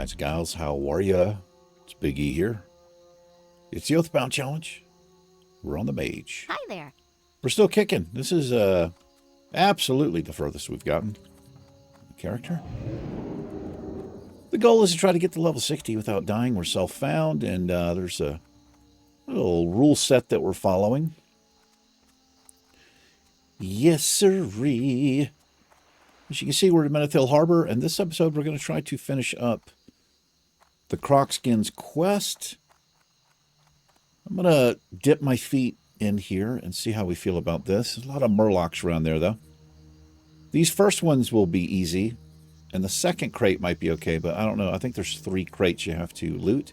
guys and gals, how are ya? It's Big E here. It's the Oathbound challenge. We're on the mage. Hi there. We're still kicking. This is absolutely the furthest we've gotten. Character. The goal is to try to get to level 60 without dying. We're self-found, and there's a little rule set that we're following. Yes, sirree. As you can see, we're at Meneth Hill Harbor, and this episode we're going to try to finish up the Crocskin's quest. I'm going to dip my feet in here and see how we feel about this. There's a lot of murlocs around there, though. These first ones will be easy, and the second crate might be okay, but I don't know. I think there's 3 crates you have to loot.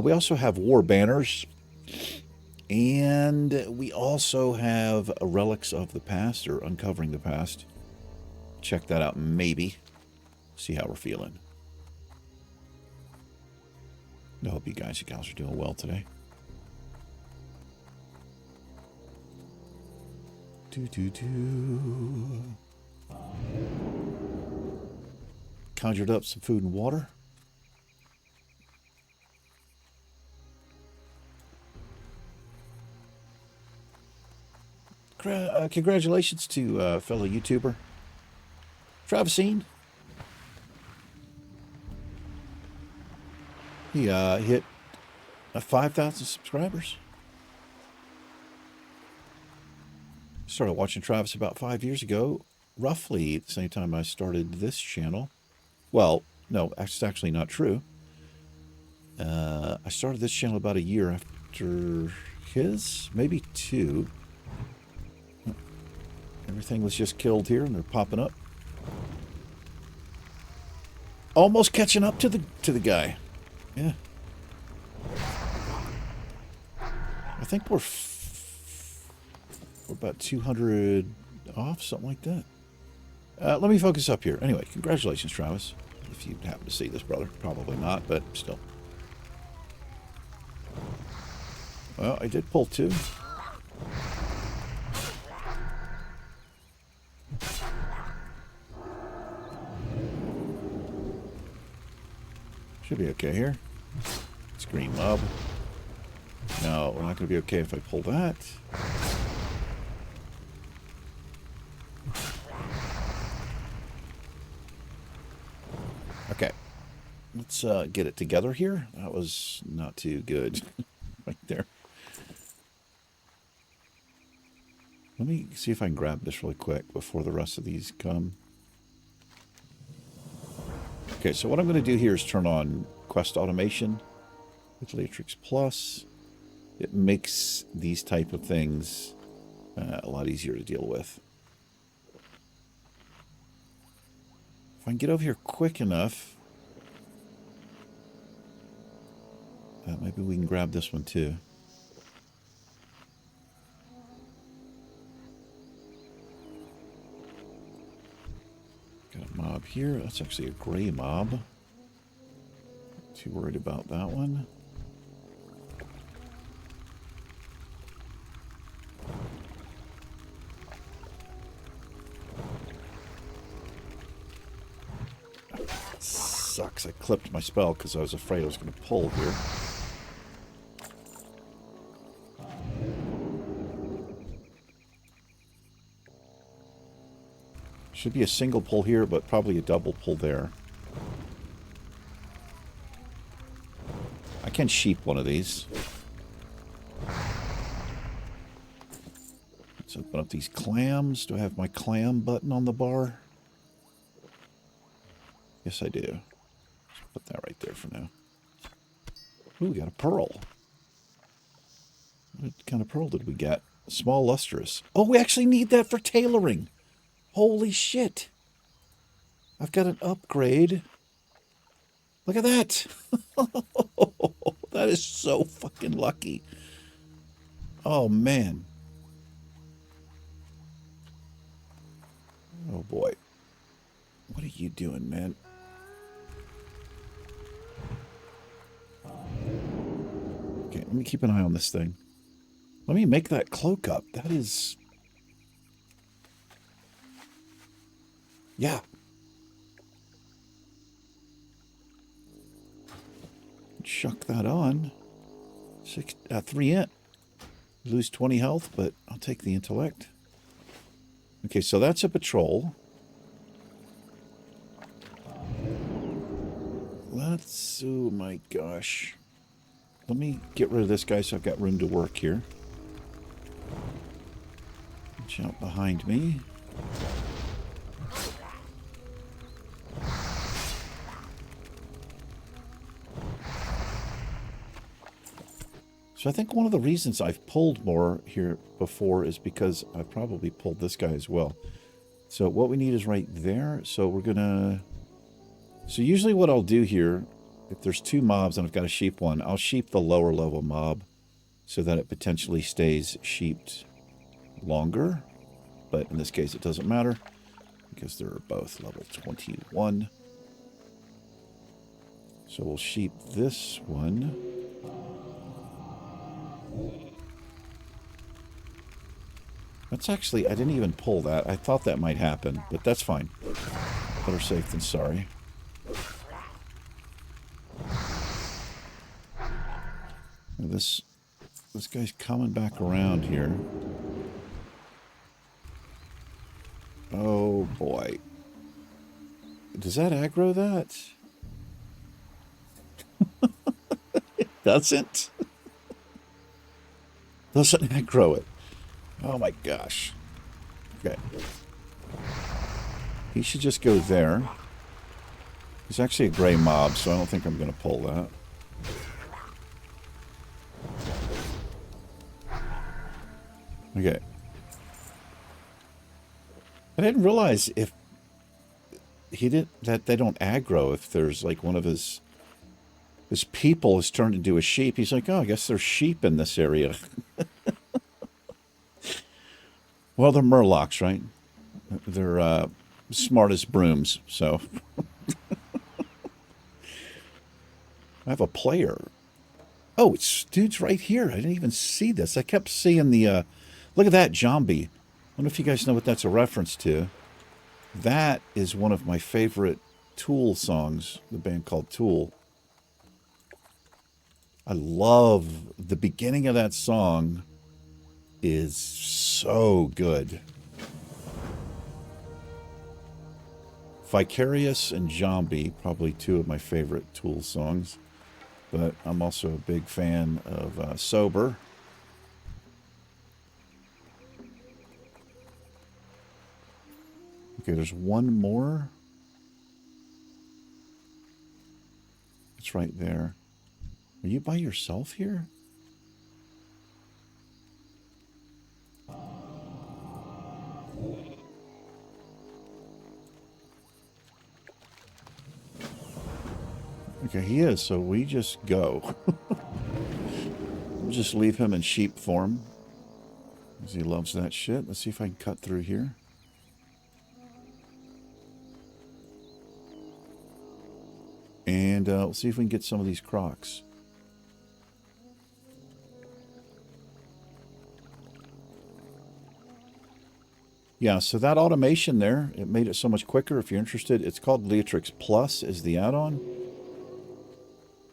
We also have war banners, and we also have relics of the past, or uncovering the past. Check that out, maybe. See how we're feeling. I hope you guys and gals are doing well today. Conjured up some food and water. Congratulations to fellow YouTuber Travisine. He hit 5,000 subscribers. Started watching Travis about 5 years ago, roughly at the same time I started this channel. Well, no, that's actually not true. I started this channel about a year after his, maybe 2. Everything was just killed here, and they're popping up. Almost catching up to the guy. Yeah. I think we're about 200 off, something like that. Let me focus up here. Anyway, congratulations, Travis. If you happen to see this, brother. Probably not, but still. Well, I did pull 2. Should be okay here. Screen mob. No, we're not going to be okay if I pull that. Okay. Let's get it together here. That was not too good right there. Let me see if I can grab this really quick before the rest of these come. Okay, so what I'm going to do here is turn on quest automation with Latrix Plus. It makes these type of things a lot easier to deal with. If I can get over here quick enough, maybe we can grab this one too. Got a mob here. That's actually a gray mob. Not too worried about that one. Sucks. I clipped my spell because I was afraid I was going to pull here. Should be a single pull here, but probably a double pull there. I can sheep one of these. Let's open up these clams. Do I have my clam button on the bar? Yes, I do. Just put that right there for now. Ooh, we got a pearl. What kind of pearl did we get? Small lustrous. Oh, we actually need that for tailoring. Holy shit. I've got an upgrade. Look at that. That is so fucking lucky. Oh, man. Oh, boy. What are you doing, man? Okay, let me keep an eye on this thing. Let me make that cloak up. That is... Yeah. chuck that on. 3 int. Lose 20 health, but I'll take the intellect. Okay, so that's a patrol. Let's... Oh my gosh. Let me get rid of this guy so I've got room to work here. Watch out behind me. So I think one of the reasons I've pulled more here before is because I've probably pulled this guy as well. So what we need is right there. So we're going to... So usually what I'll do here, if there's 2 mobs and I've got to sheep one, I'll sheep the lower level mob so that it potentially stays sheeped longer. But in this case it doesn't matter because they're both level 21. So we'll sheep this one. That's actually, I didn't even pull that. I thought that might happen, but that's fine. Better safe than sorry. This guy's coming back around here. Oh boy. Does that aggro that? It doesn't. Doesn't aggro it. Oh my gosh. Okay. He should just go there. He's actually a gray mob, so I don't think I'm going to pull that. Okay. I didn't realize if he did that they don't aggro if there's like one of his people is turned into a sheep. He's like, oh, I guess there's sheep in this area. Well, they're murlocs, right? They're smart as brooms, so. I have a player. Oh, dude's right here. I didn't even see this. I kept seeing the, look at that, zombie. I wonder if you guys know what that's a reference to. That is one of my favorite Tool songs, the band called Tool. I love the beginning of that song is so good. Vicarious and Zombie, probably 2 of my favorite Tool songs. But I'm also a big fan of Sober. Okay, there's one more. It's right there. Are you by yourself here? Okay, he is, so we just go. We'll just leave him in sheep form. Because he loves that shit. Let's see if I can cut through here. And we'll see if we can get some of these crocs. Yeah, so that automation there, it made it so much quicker. If you're interested, it's called Leatrix Plus is the add-on.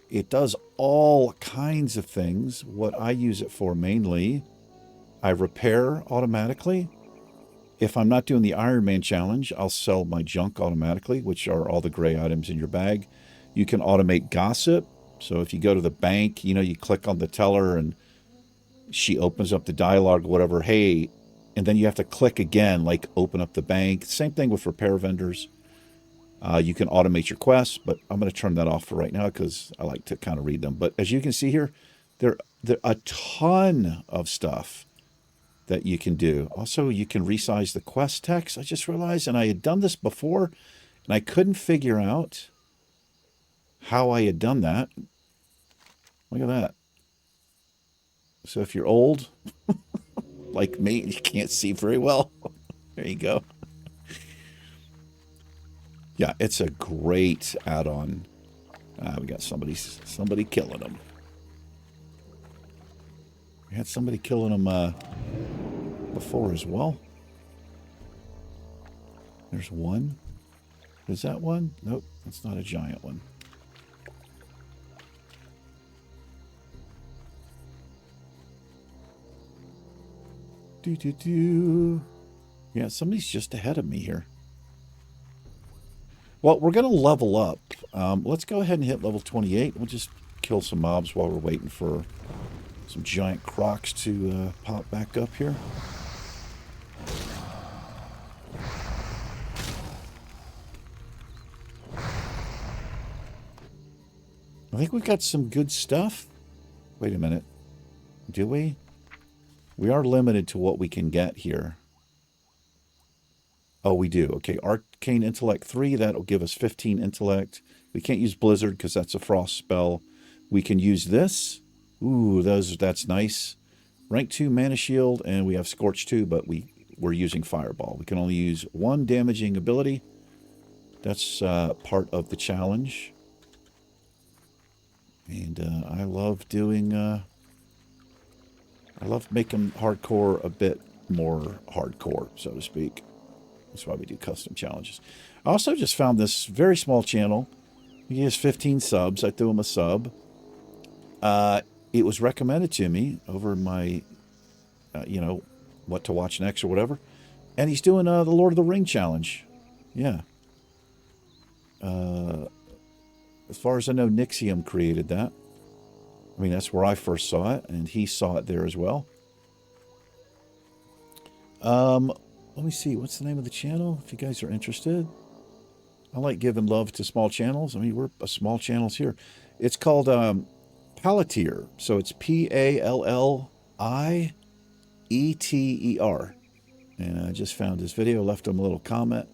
It does all kinds of things. What I use it for mainly, I repair automatically. If I'm not doing the Iron Man challenge, I'll sell my junk automatically, which are all the gray items in your bag. You can automate gossip. So if you go to the bank, you know, you click on the teller and she opens up the dialogue or whatever. Hey, and then you have to click again, like open up the bank. Same thing with repair vendors. You can automate your quests, but I'm going to turn that off for right now because I like to kind of read them. But as you can see here, there are a ton of stuff that you can do. Also, you can resize the quest text. I just realized, and I had done this before, and I couldn't figure out how I had done that. Look at that. So if you're old, like me, and you can't see very well, there you go. Yeah, it's a great add-on. We got somebody killing them. We had somebody killing them before as well. There's one. Is that one? Nope, that's not a giant one. Yeah, somebody's just ahead of me here. Well, we're going to level up. Let's go ahead and hit level 28. We'll just kill some mobs while we're waiting for some giant crocs to pop back up here. I think we've got some good stuff. Wait a minute. Do we? We are limited to what we can get here. Oh, we do. Okay, Arcane Intellect 3, that'll give us 15 intellect. We can't use Blizzard because that's a frost spell. We can use this. Ooh, that's nice. Rank 2 Mana Shield, and we have Scorch 2, but we're using Fireball. We can only use one damaging ability. That's part of the challenge. And I love doing... I love making hardcore a bit more hardcore, so to speak. That's why we do custom challenges. I also just found this very small channel. He has 15 subs. I threw him a sub. It was recommended to me over my, what to watch next or whatever. And he's doing the Lord of the Ring challenge. Yeah. As far as I know, Nixium created that. I mean, that's where I first saw it, and he saw it there as well. Let me see. What's the name of the channel? If you guys are interested. I like giving love to small channels. I mean, we're a small channels here. It's called Palantir. So it's Pallieter. And I just found his video, left him a little comment.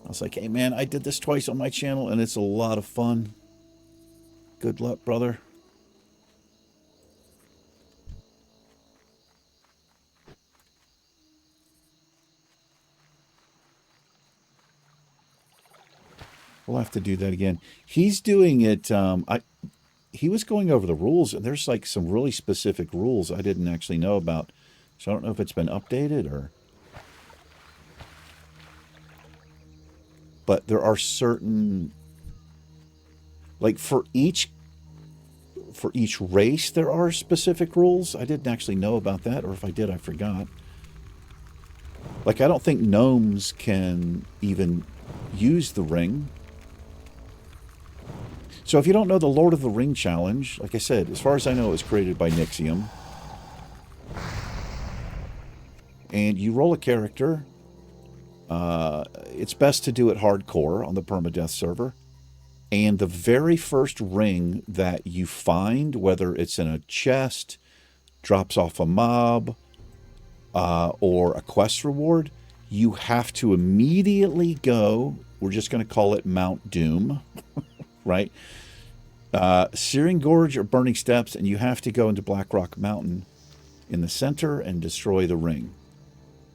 I was like, hey, man, I did this twice on my channel, and it's a lot of fun. Good luck, brother. We'll have to do that again. He's doing it. He was going over the rules, and there's like some really specific rules I didn't actually know about. So I don't know if it's been updated or. But there are certain, like for each race, there are specific rules. I didn't actually know about that, or if I did, I forgot. Like I don't think gnomes can even use the ring. So if you don't know the Lord of the Ring challenge, like I said, as far as I know, it was created by Nixium. And you roll a character. It's best to do it hardcore on the permadeath server. And the very first ring that you find, whether it's in a chest, drops off a mob, or a quest reward, you have to immediately go, we're just going to call it Mount Doom, right? Searing Gorge or Burning Steps, and you have to go into Blackrock Mountain in the center and destroy the ring,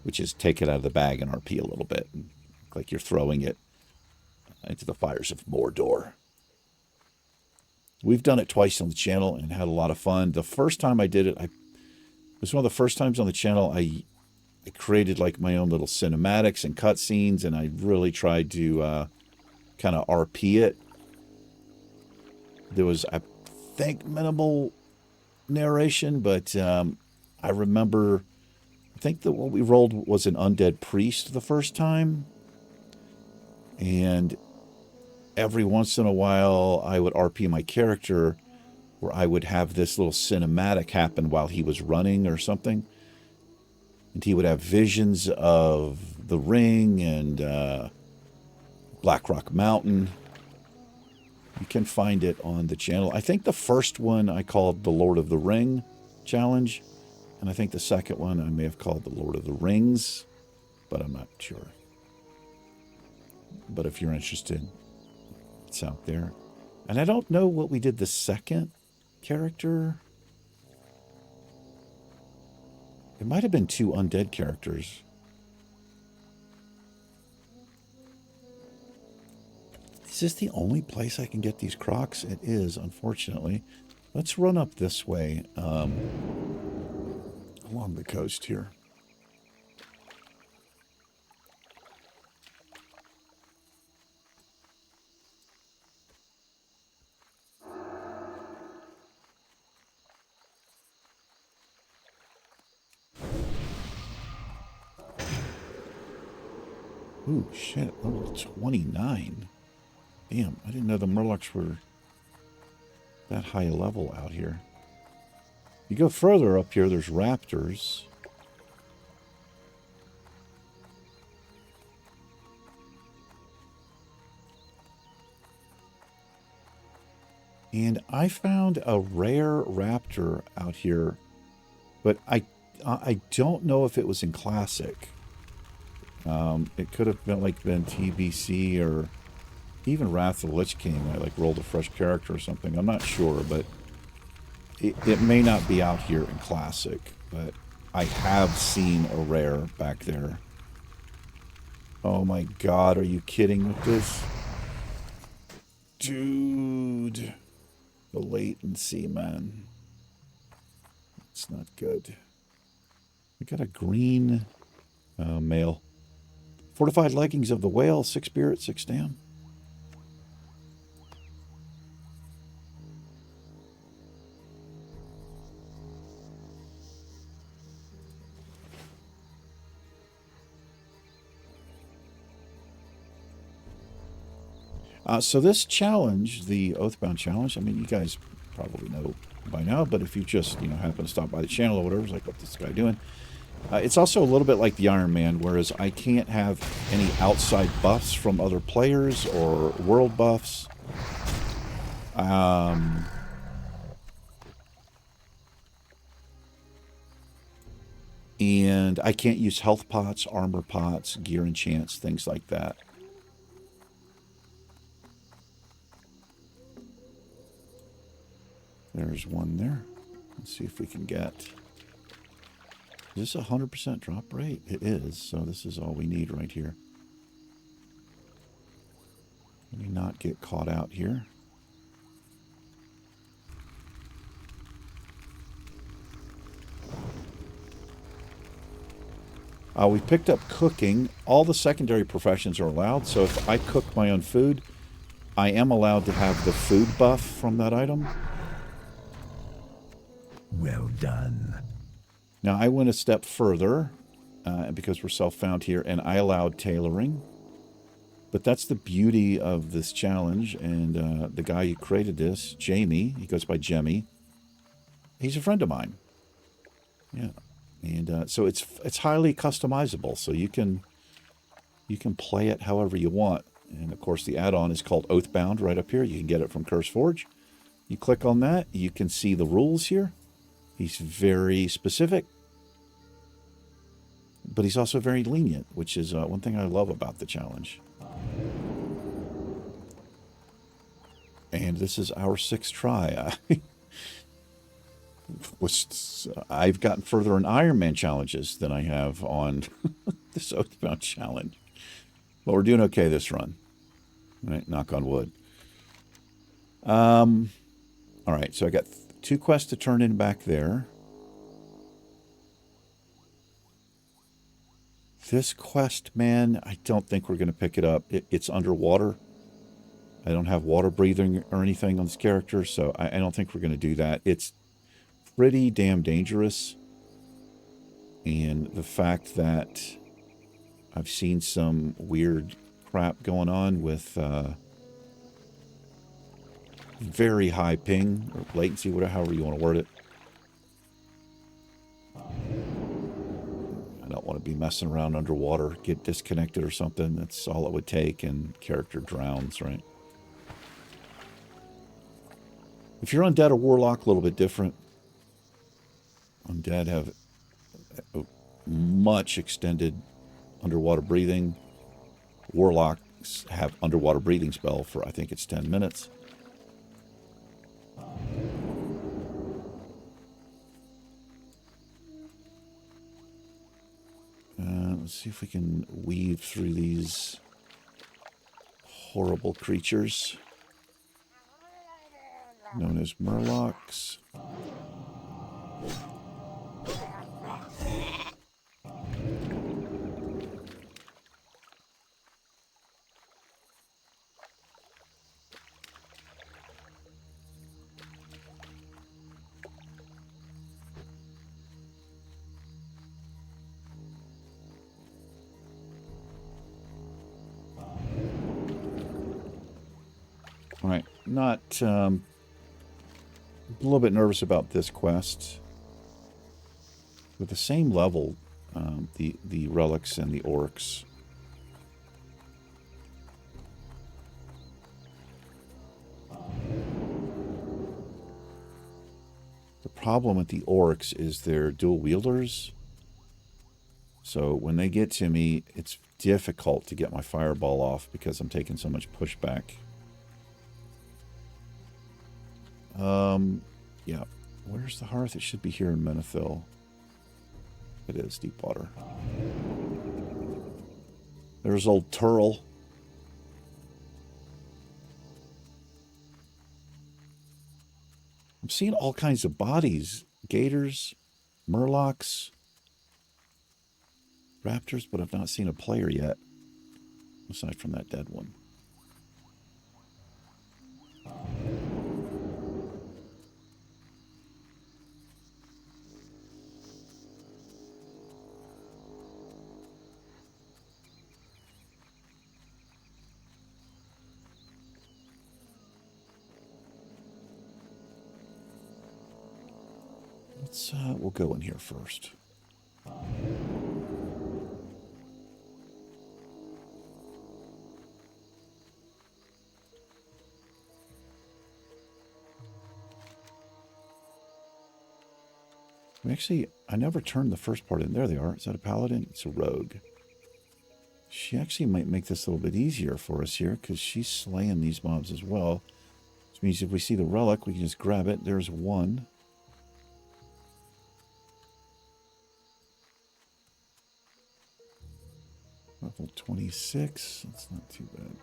which is take it out of the bag and RP a little bit, like you're throwing it into the fires of Mordor. We've done it twice on the channel and had a lot of fun. The first time I did it, it was one of the first times on the channel I created like my own little cinematics and cutscenes, and I really tried to kind of RP it. There was, I think, minimal narration, but I remember, I think that what we rolled was an undead priest the first time. And every once in a while, I would RP my character where I would have this little cinematic happen while he was running or something. And he would have visions of the ring and Blackrock Mountain. You can find it on the channel. I think the first one I called the Lord of the Ring challenge. And I think the second one I may have called the Lord of the Rings. But I'm not sure. But if you're interested, it's out there. And I don't know what we did the second character. It might have been 2 undead characters. Is this the only place I can get these crocs? It is, unfortunately. Let's run up this way along the coast here. Ooh, shit. Level 29. Damn, I didn't know the Murlocs were that high a level out here. You go further up here, there's raptors. And I found a rare raptor out here, but I don't know if it was in Classic. It could have been TBC or even Wrath of the Lich King. I like rolled a fresh character or something. I'm not sure, but it may not be out here in Classic. But I have seen a rare back there. Oh my god, are you kidding with this? Dude. The latency, man. It's not good. We got a green male. Fortified leggings of the whale, 6 spirit, 6 stam. So this challenge, the Oathbound challenge, I mean, you guys probably know by now, but if you just, happen to stop by the channel or whatever, it's like, what's this guy doing? It's also a little bit like the Iron Man, whereas I can't have any outside buffs from other players or world buffs. And I can't use health pots, armor pots, gear enchants, things like that. There's one there. Let's see if we can get... Is this 100% drop rate? It is, so this is all we need right here. Let me not get caught out here. We picked up cooking. All the secondary professions are allowed, so if I cook my own food, I am allowed to have the food buff from that item. Well done. Now, I went a step further, because we're self-found here, and I allowed tailoring. But that's the beauty of this challenge, and the guy who created this, Jamie, he goes by Jemmy, he's a friend of mine. Yeah. And so it's highly customizable, so you can play it however you want. And, of course, the add-on is called Oathbound right up here. You can get it from CurseForge. You click on that, you can see the rules here. He's very specific, but he's also very lenient, which is one thing I love about the challenge. And this is our 6th try. I've gotten further in Iron Man challenges than I have on this Oathbound challenge. But we're doing okay this run. All right, knock on wood. All right, so I got 2 quests to turn in back there. This quest, man, I don't think we're going to pick it up. It's underwater. I don't have water breathing or anything on this character, so I don't think we're going to do that. It's pretty damn dangerous. And the fact that I've seen some weird crap going on with very high ping or latency, whatever, however you want to word it. I don't want to be messing around underwater, get disconnected or something. That's all it would take, and character drowns, right? If you're undead or warlock, a little bit different. Undead have much extended underwater breathing. Warlocks have underwater breathing spell for, I think it's 10 minutes. Let's see if we can weave through these horrible creatures known as Murlocs. not... a little bit nervous about this quest. With the same level, the relics and the orcs. The problem with the orcs is they're dual wielders. So when they get to me, it's difficult to get my fireball off because I'm taking so much pushback. Yeah. Where's the hearth? It should be here in Menethil. It is Deepwater. There's old Turl. I'm seeing all kinds of bodies. Gators, murlocs, raptors, but I've not seen a player yet. Aside from that dead one. We'll go in here first. Actually, I never turned the first part in. There they are. Is that a paladin? It's a rogue. She actually might make this a little bit easier for us here because she's slaying these mobs as well. Which means if we see the relic, we can just grab it. There's one. Level 26. That's not too bad.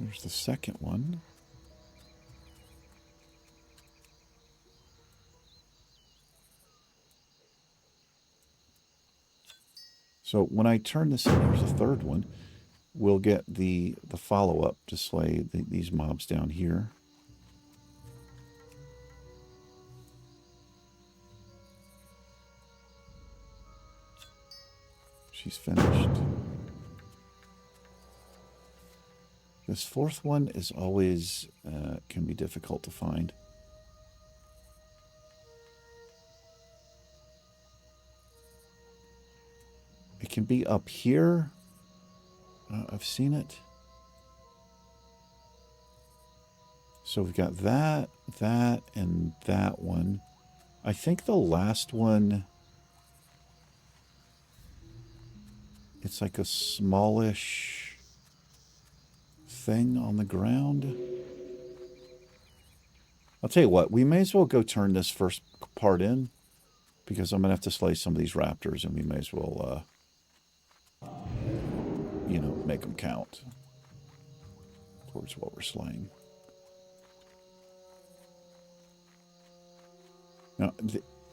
There's the second one. So when I turn this in, there's a third one. We'll get the follow-up to slay these mobs down here. She's finished. This fourth one is always, can be difficult to find. It can be up here. I've seen it. So we've got that, and that one. I think the last one, it's like a smallish thing on the ground. I'll tell you what, we may as well go turn this first part in because I'm going to have to slay some of these raptors and we may as well, you know, make them count towards what we're slaying. Now,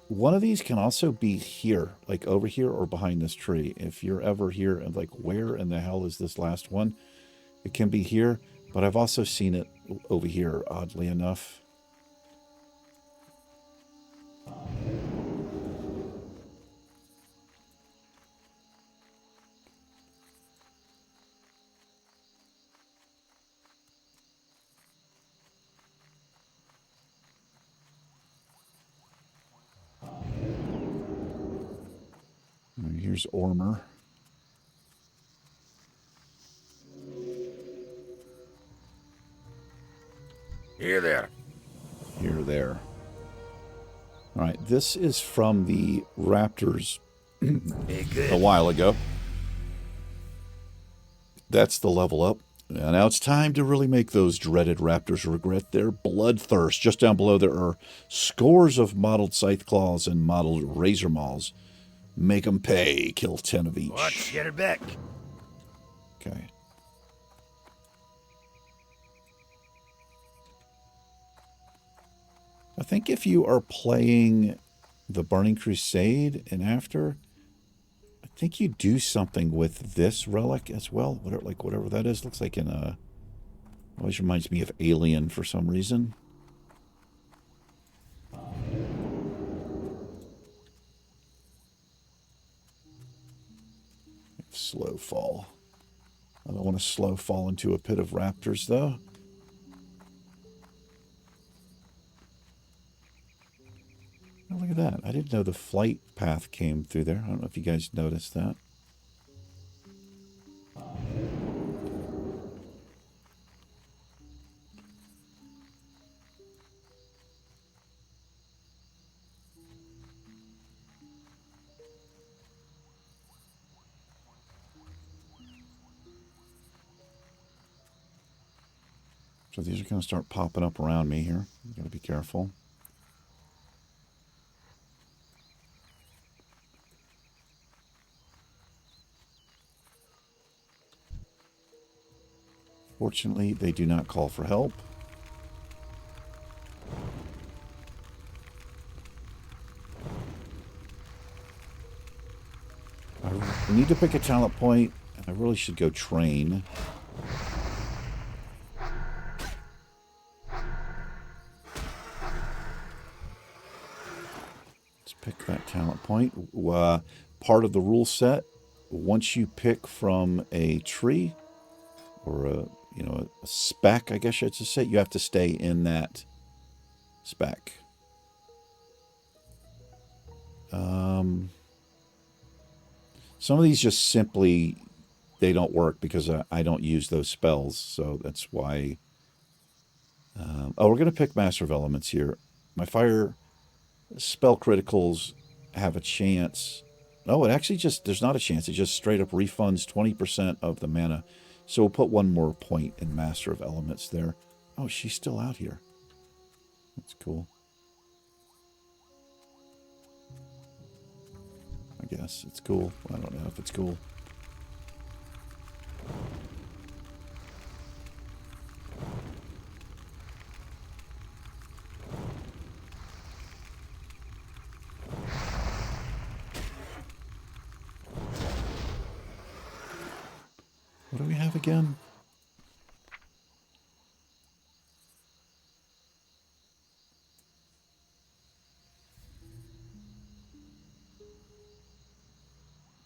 one of these can also be here, like over here or behind this tree. If you're ever here and like, where in the hell is this last one? It can be here, but I've also seen it over here, oddly enough. Here's Ormer. Here there. Here there. All right, this is from the Raptors a while ago. That's the level up. And now it's time to really make those dreaded Raptors regret their bloodthirst. Just down below there are scores of modeled Scythe Claws and modeled Razor Maws. Make them pay. Kill 10 of each. Watch, get her back. Okay. I think if you are playing the Burning Crusade and after, I think you do something with this relic as well. Whatever that is. Looks like in a... Always reminds me of Alien for some reason. Slow fall. I don't want to slow fall into a pit of raptors, though. Oh, look at that. I didn't know the flight path came through there. I don't know if you guys noticed that. So these are going to start popping up around me here. You got to be careful. Fortunately, they do not call for help. I need to pick a talent point, and I really should go train. Let's pick that talent point. Part of the rule set, once you pick from a tree, or a spec, I guess I should say, you have to stay in that spec. Some of these just simply, they don't work because I don't use those spells, so that's why. Oh, we're going to pick Master of Elements here. My fire spell criticals have a chance. Oh, it actually just, there's not a chance. It just straight up refunds 20% of the mana. So we'll put one more point in Master of Elements there. Oh, she's still out here. That's cool. I guess it's cool. I don't know if it's cool. What do we have again?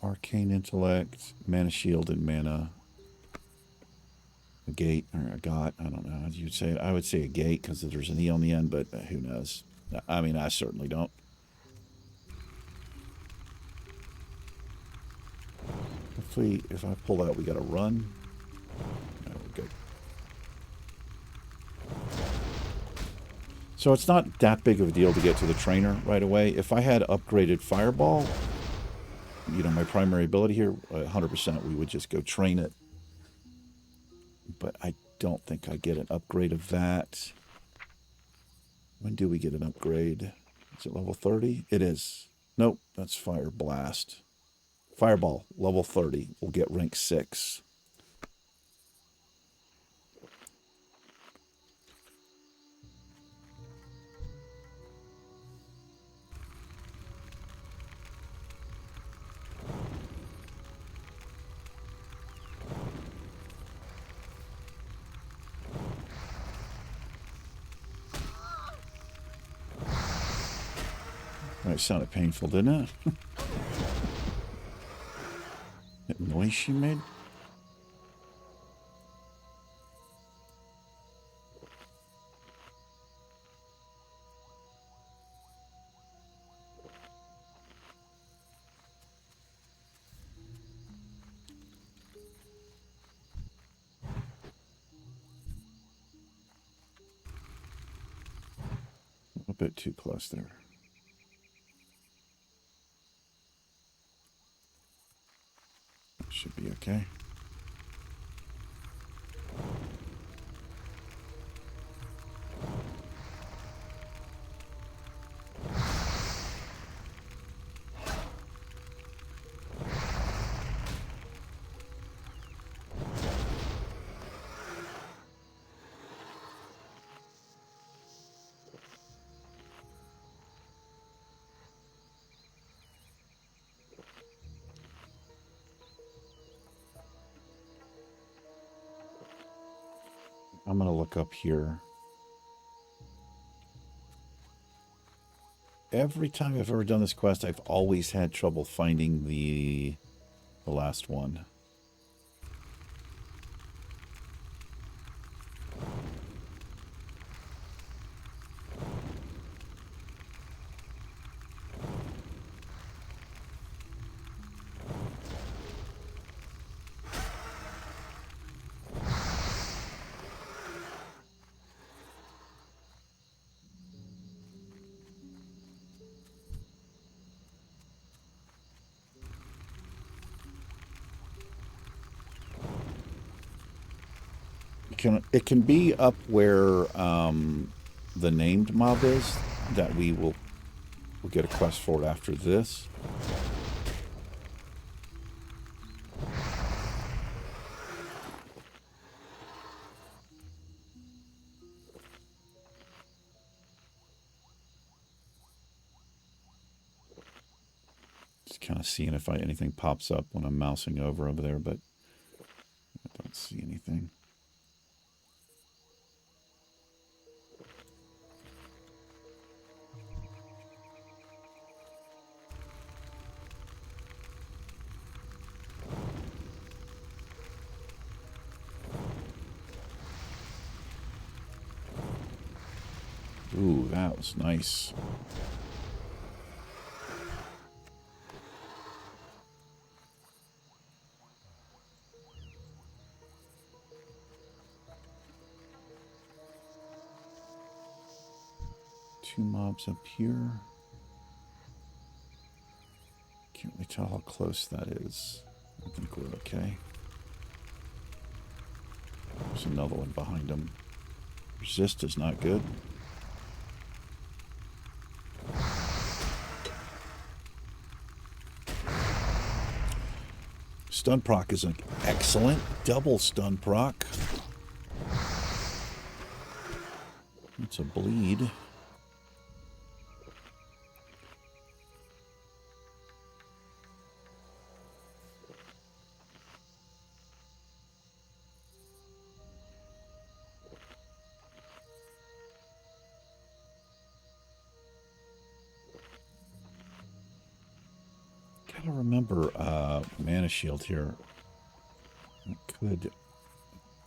Arcane Intellect, Mana Shield, and Mana. A gate or a got. I don't know. You'd say, I would say a gate because there's an E on the end, but who knows? I mean, I certainly don't. Hopefully, if I pull out, we got to run. No, we're good. So it's not that big of a deal to get to the trainer right away. If I had upgraded Fireball, my primary ability here, 100%, we would just go train it. But I don't think I get an upgrade of that. When do we get an upgrade? Is it level 30? It is. Nope, that's Fire Blast. Fireball, level 30. We'll get rank 6. That sounded painful, didn't it? That noise she made? A bit too close there. Should be okay. I'm going to look up here. Every time I've ever done this quest, I've always had trouble finding the the last one. It can be up where the named mob is that we'll get a quest for it after this. Just kind of seeing if anything pops up when I'm mousing over there, but I don't see anything. Ooh, that was nice. Two mobs up here. Can't really tell how close that is. I think we're okay. There's another one behind him. Resist is not good. Stun proc is an excellent double stun proc. It's a bleed. Gotta remember mana shield here. It could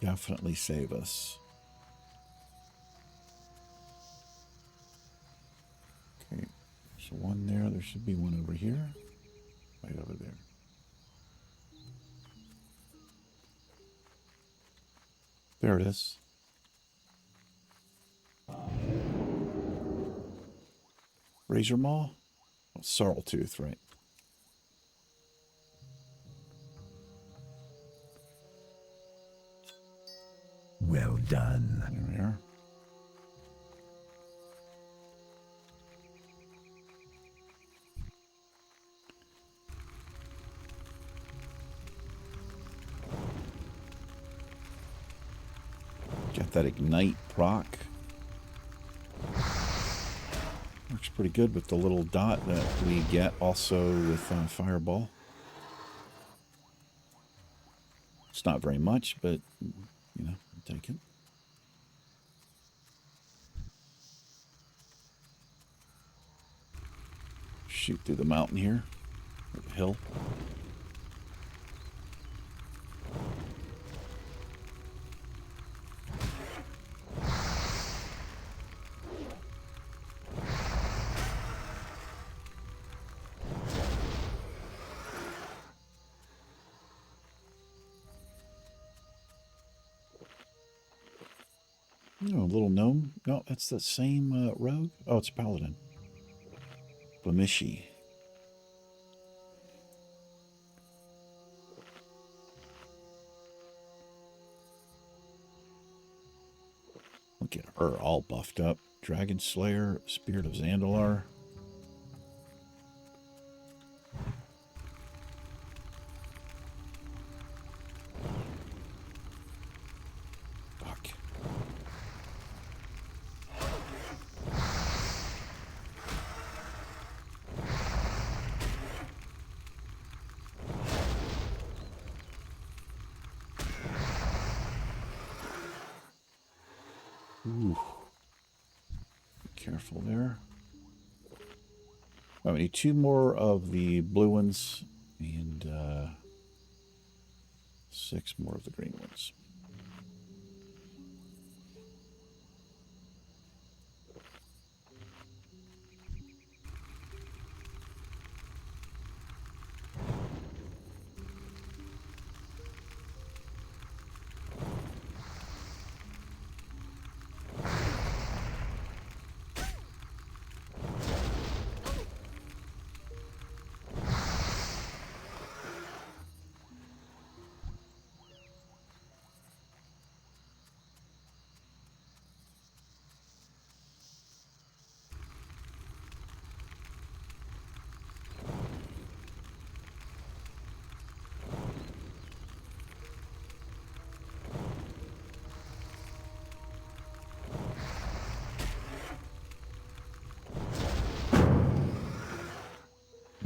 definitely save us. Okay, there's one there. There should be one over here. Right over there. There it is. Razor Maw? Oh, Sorrel Tooth, right? Well done. There we are. Got that Ignite proc. Works pretty good with the little dot that we get also with Fireball. It's not very much, but, you know, I'll take it. Shoot through the mountain here, or the hill. Oh, a little gnome. No, that's the same rogue. Oh, it's a paladin. Blemishi. Look at her, all buffed up. Dragon Slayer, Spirit of Zandalar. Fuck. Ooh. Be careful there. Oh, we need two more of the blue ones, and 6 more of the green ones.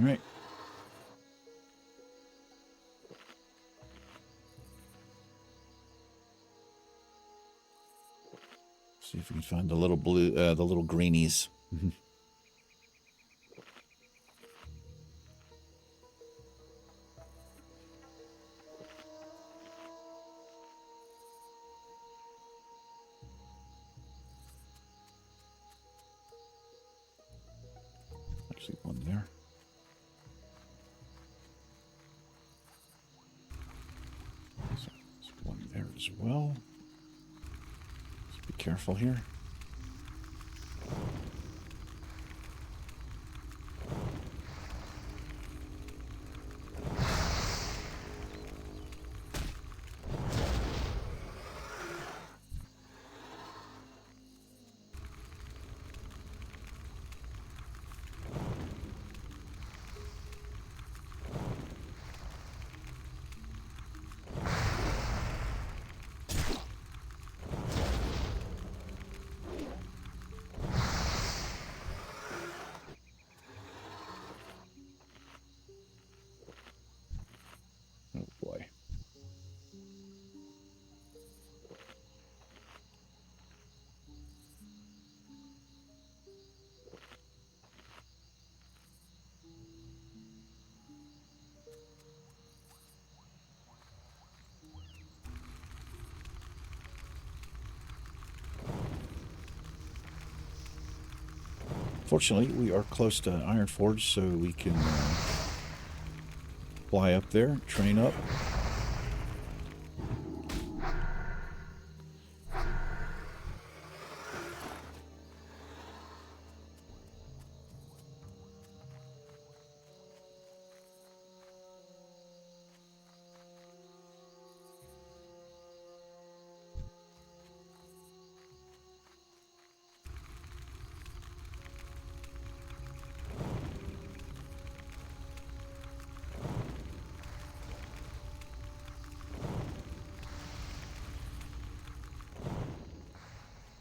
All right. See if we can find the little blue, the little greenies. Actually, one there. So there's one there as well. Just be careful here. Oh boy. Fortunately, we are close to Iron Forge, so we can fly up there, train up.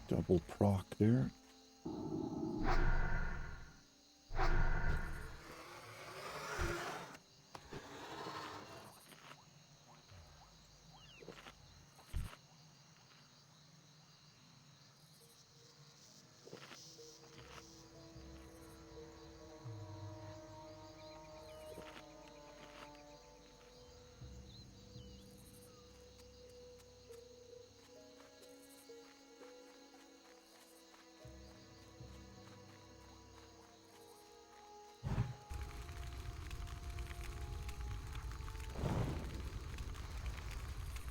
Double proc there.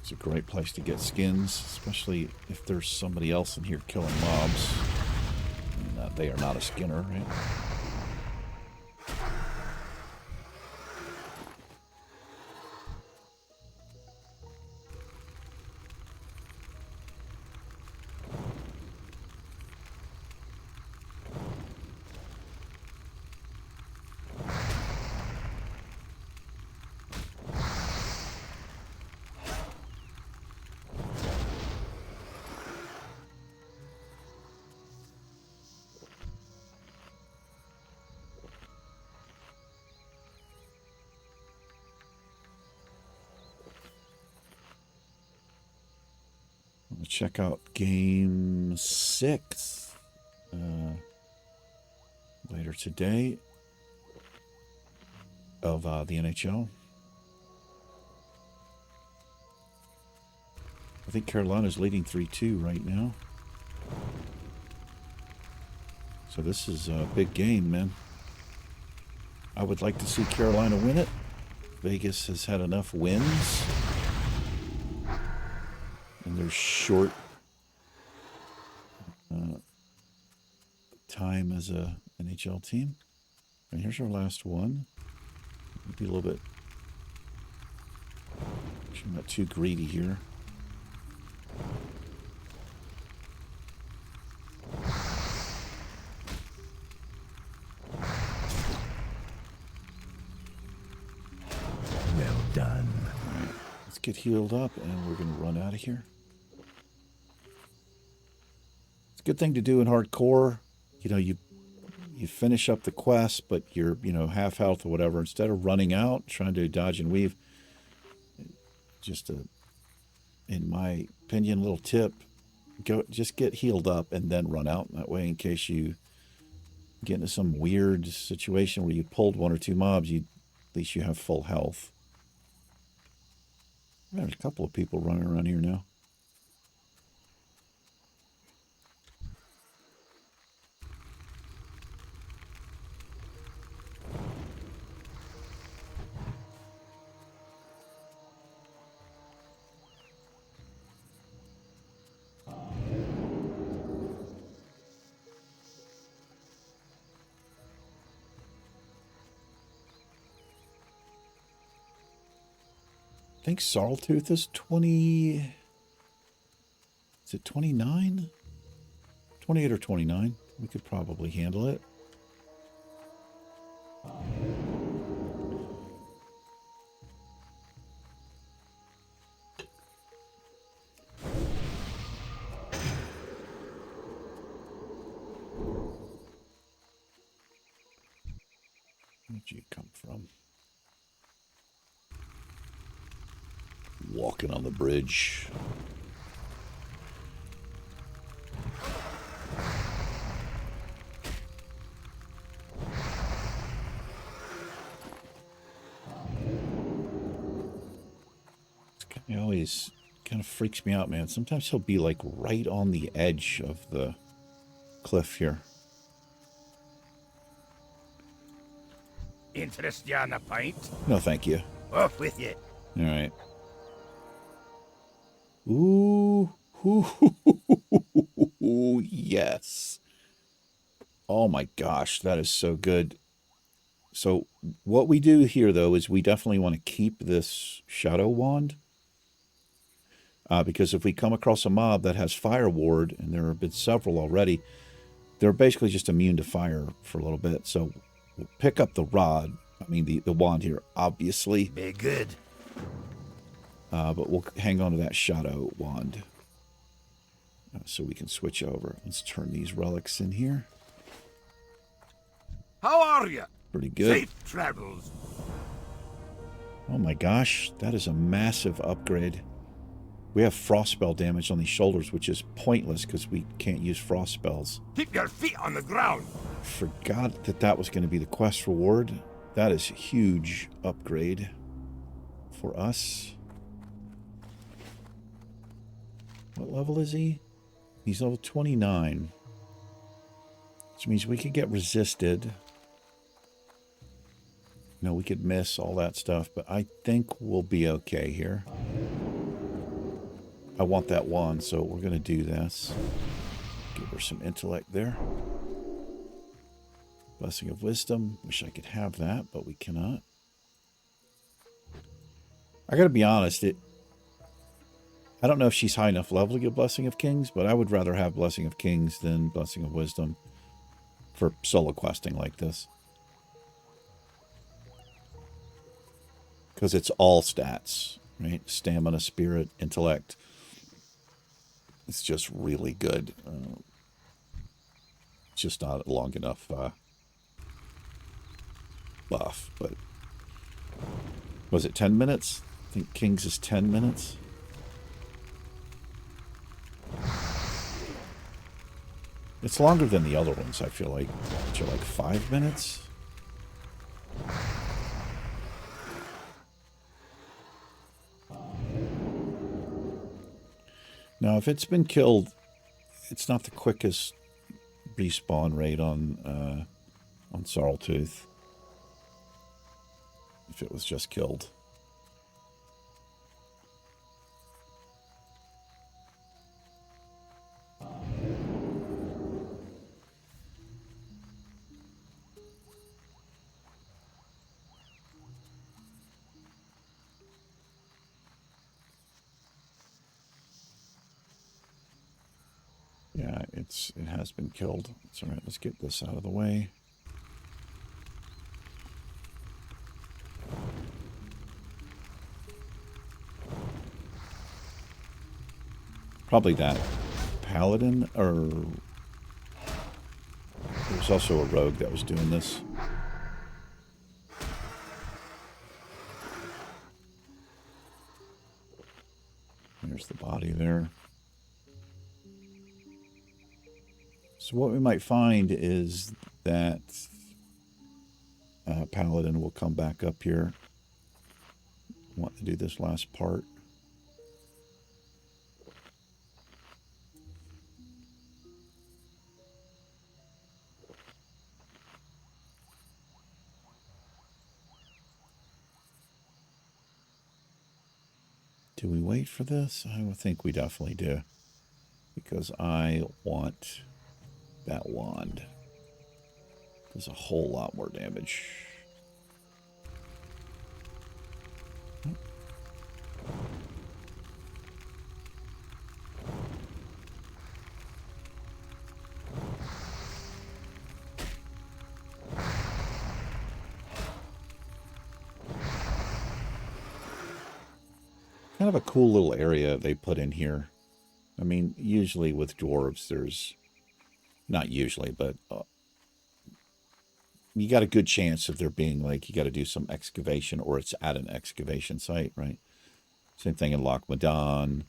It's a great place to get skins, especially if there's somebody else in here killing mobs. And, they are not a skinner, right? We'll check out game 6 later today of the NHL. I think Carolina's leading 3-2 right now. So this is a big game, man. I would like to see Carolina win it. Vegas has had enough wins. And they're short time as a NHL team. And here's our last one. Be a little bit... I'm not too greedy here. Well done. All right, let's get healed up, and we're going to run out of here. It's a good thing to do in hardcore. You know, you finish up the quest, but you're, you know, half health or whatever. Instead of running out, trying to dodge and weave, just a, in my opinion, little tip, just get healed up and then run out. That way, in case you get into some weird situation where you pulled one or two mobs, at least you have full health. There's a couple of people running around here now. I think Sarltooth is 20... Is it 29? 28 or 29. We could probably handle it. Where'd you come from? Walking on the bridge. He always kind of freaks me out, man. Sometimes he'll be like right on the edge of the cliff here. Interest you on a pint? No, thank you. Off with you. All right. Ooh, yes. Oh my gosh, that is so good. So what we do here, though, is we definitely want to keep this Shadow Wand. Because if we come across a mob that has Fire Ward, and there have been several already, they're basically just immune to fire for a little bit. So we'll pick up the rod, I mean the wand here, obviously. Be good. But we'll hang on to that Shadow Wand. So we can switch over. Let's turn these relics in here. How are you? Pretty good. Safe travels. Oh my gosh, that is a massive upgrade. We have frost spell damage on these shoulders, which is pointless because we can't use frost spells. Keep your feet on the ground. Forgot that that was going to be the quest reward. That is a huge upgrade for us. What level is he? He's level 29. Which means we could get resisted. No, we could miss all that stuff, but I think we'll be okay here. I want that wand, so we're going to do this. Give her some intellect there. Blessing of Wisdom. Wish I could have that, but we cannot. I got to be honest, I don't know if she's high enough level to get Blessing of Kings, but I would rather have Blessing of Kings than Blessing of Wisdom for solo questing like this. Because it's all stats, right? Stamina, spirit, intellect. It's just really good. It's just not long enough buff, but was it 10 minutes? I think Kings is 10 minutes. It's longer than the other ones, I feel like, which are like 5 minutes. Now, if it's been killed, it's not the quickest respawn rate on Sarltooth. If it was just killed. Yeah, it has been killed. It's all right. Let's get this out of the way. Probably that paladin, or there was also a rogue that was doing this. There's the body there. So what we might find is that paladin will come back up here. Want to do this last part. Do we wait for this? I would think we definitely do. Because I want that wand. Does a whole lot more damage. Kind of a cool little area they put in here. I mean, usually with dwarves, there's... Not usually, but... you got a good chance of there being, like, you got to do some excavation, or it's at an excavation site, right? Same thing in Loch Madan.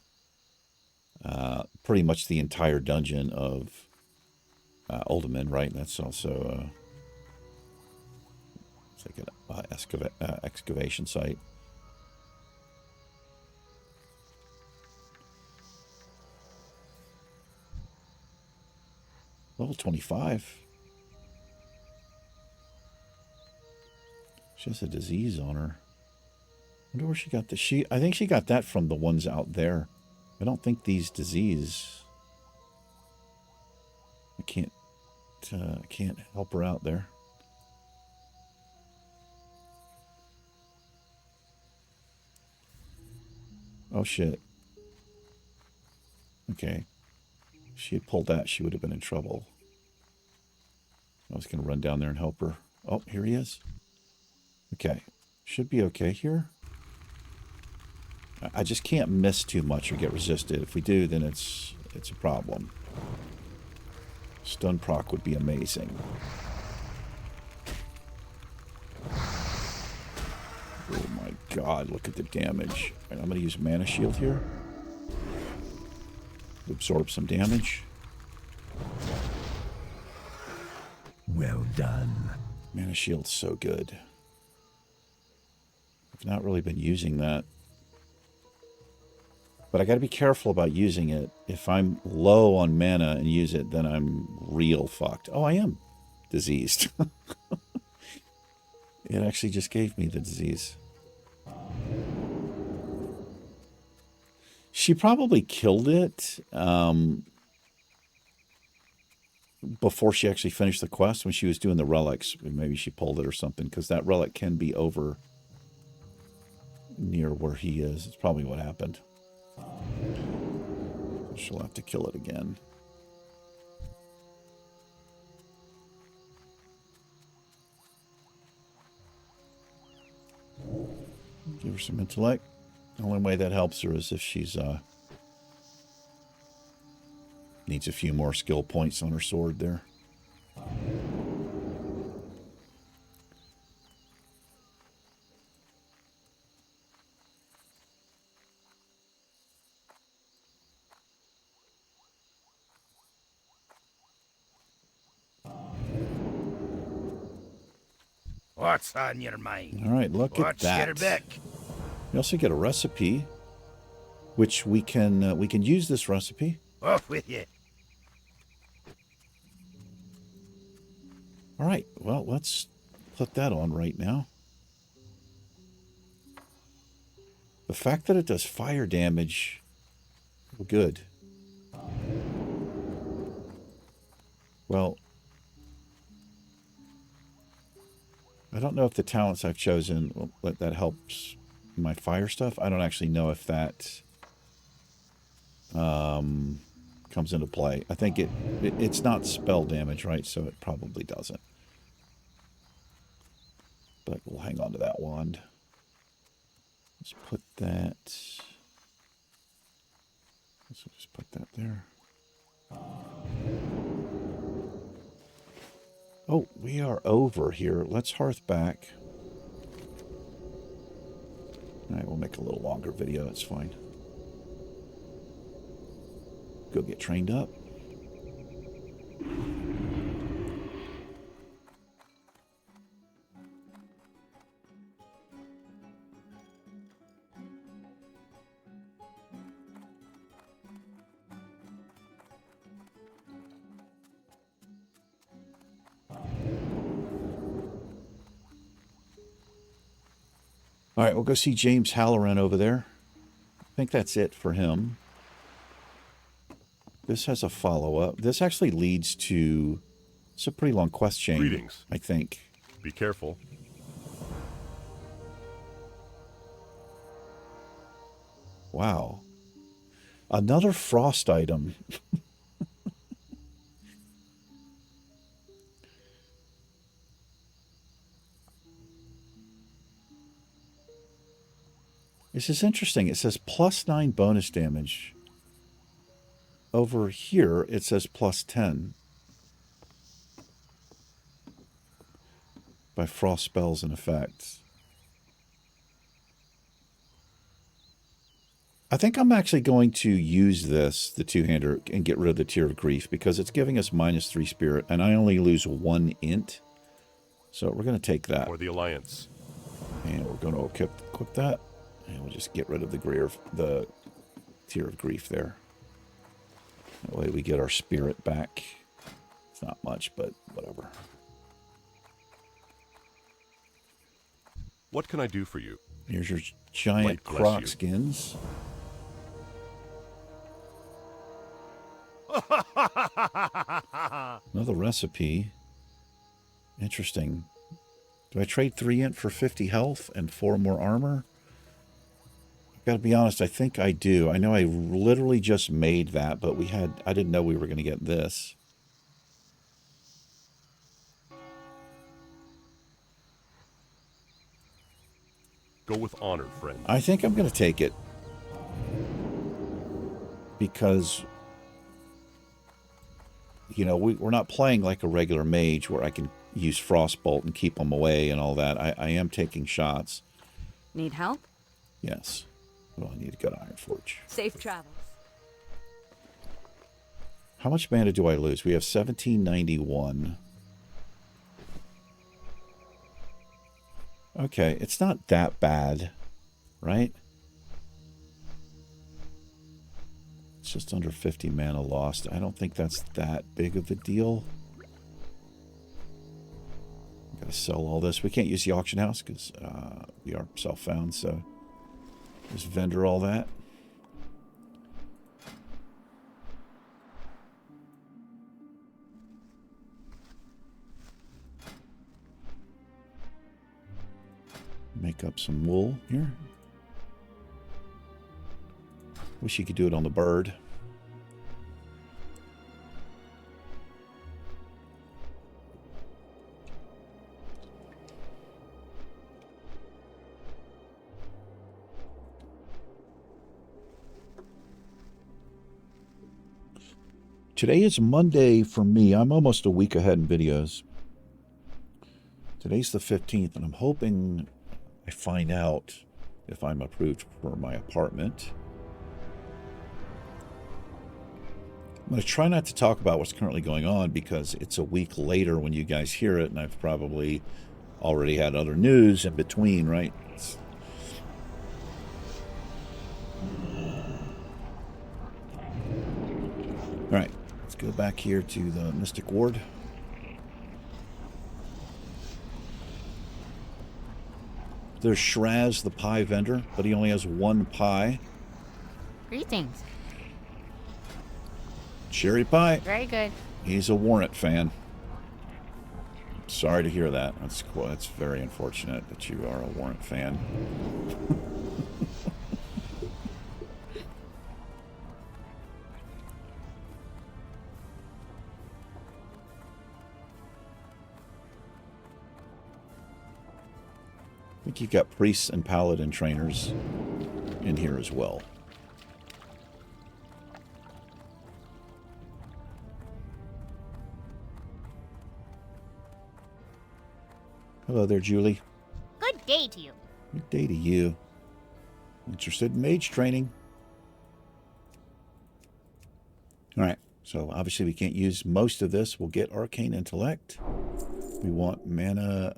Pretty much the entire dungeon of Uldaman, right? That's also... it's like an excavation site. Level 25. She has a disease on her. I wonder where she got this. I think she got that from the ones out there. I don't think these disease... I can't help her out there. Oh, shit. Okay. If she had pulled that, she would have been in trouble. I was going to run down there and help her. Oh, here he is. Okay. Should be okay here. I just can't miss too much or get resisted. If we do, then it's a problem. Stun proc would be amazing. Oh my god, look at the damage. Right, I'm going to use Mana Shield here. Absorb some damage. Well done. Mana Shield's so good. I've not really been using that. But I got to be careful about using it. If I'm low on mana and use it, then I'm real fucked. Oh, I am diseased. It actually just gave me the disease. She probably killed it before she actually finished the quest when she was doing the relics. Maybe she pulled it or something, because that relic can be over near where he is. It's probably what happened. She'll have to kill it again. Give her some intellect. The only way that helps her is if she's needs a few more skill points on her sword there. What's on your mind? All right, look at What's that. your back? You also get a recipe. which we can use this recipe. Off with you. All right, well, let's put that on right now. The fact that it does fire damage, good. Well, I don't know if the talents I've chosen, that helps my fire stuff. I don't actually know if that comes into play. I think it's not spell damage, right? So it probably doesn't. But we'll hang on to that wand. Let's put that. Let's just put that there. Oh, we are over here. Let's hearth back. All right, we'll make a little longer video. That's fine. Go get trained up. All right, we'll go see James Halloran over there. I think that's it for him. This has a follow-up. This actually leads to... It's a pretty long quest chain, Greetings. I think. Be careful. Wow. Another frost item. This is interesting. It says +9 bonus damage. Over here, it says +10. By frost spells and effects. I think I'm actually going to use this, the two-hander, and get rid of the Tear of Grief, because it's giving us -3 spirit, and I only lose 1 int. So we're going to take that. For the Alliance. And we're going to equip that. And we'll just get rid of the Tear of Grief there. That way we get our spirit back. It's not much, but whatever. What can I do for you? Here's your giant Light bless croc you. skins. Another recipe. Interesting. Do I trade 3 int for 50 health and 4 more armor? I've got to be honest, I think I do. I know I literally just made that, but I didn't know we were going to get this. Go with honor, friend. I think I'm going to take it. Because, you know, we're not playing like a regular mage where I can use Frostbolt and keep them away and all that. I am taking shots. Need help? Yes. Well, I need to go to Ironforge. Safe travels. How much mana do I lose? We have 1791. Okay, it's not that bad, right? It's just under 50 mana lost. I don't think that's that big of a deal. Gotta sell all this. We can't use the auction house because we are self-found, so just vendor all that. Make up some wool here. Wish you could do it on the bird. Today is Monday for me. I'm almost a week ahead in videos. Today's the 15th, and I'm hoping I find out if I'm approved for my apartment. I'm going to try not to talk about what's currently going on because it's a week later when you guys hear it, and I've probably already had other news in between, right? go back here to the Mystic Ward. There's Shraz, the pie vendor, but he only has one pie. Greetings. Cherry pie. Very good. He's a Warrant fan. Sorry to hear that. That's very unfortunate that you are a Warrant fan. I think you've got priests and paladin trainers in here as well. Hello there, Julie. Good day to you. Good day to you. Interested in mage training. All right, so obviously we can't use most of this. We'll get Arcane Intellect. We want Mana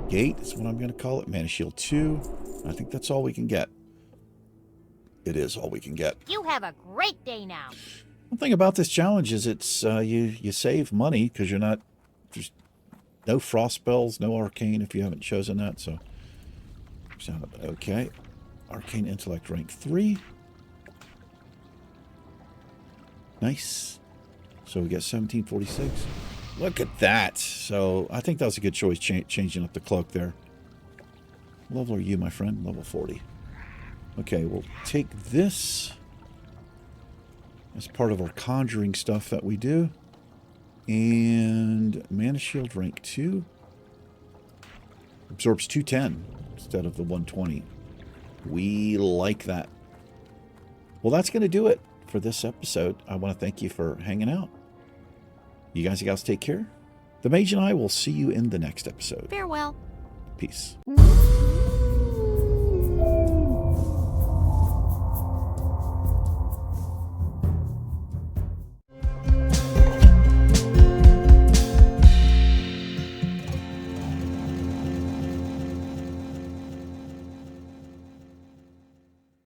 Gate, is what I'm going to call it. Mana Shield 2. I think that's all we can get. It is all we can get. You have a great day now. One thing about this challenge is it's you save money because you're not... There's no frost spells, no arcane if you haven't chosen that. So okay. Arcane Intellect rank 3. Nice. So we got 1746. Look at that. So I think that was a good choice, changing up the cloak there. What level are you, my friend? Level 40. Okay, we'll take this as part of our conjuring stuff that we do. And Mana Shield rank 2. Absorbs 210 instead of the 120. We like that. Well, that's going to do it for this episode. I want to thank you for hanging out. You guys and gals take care. The Mage and I will see you in the next episode. Farewell. Peace.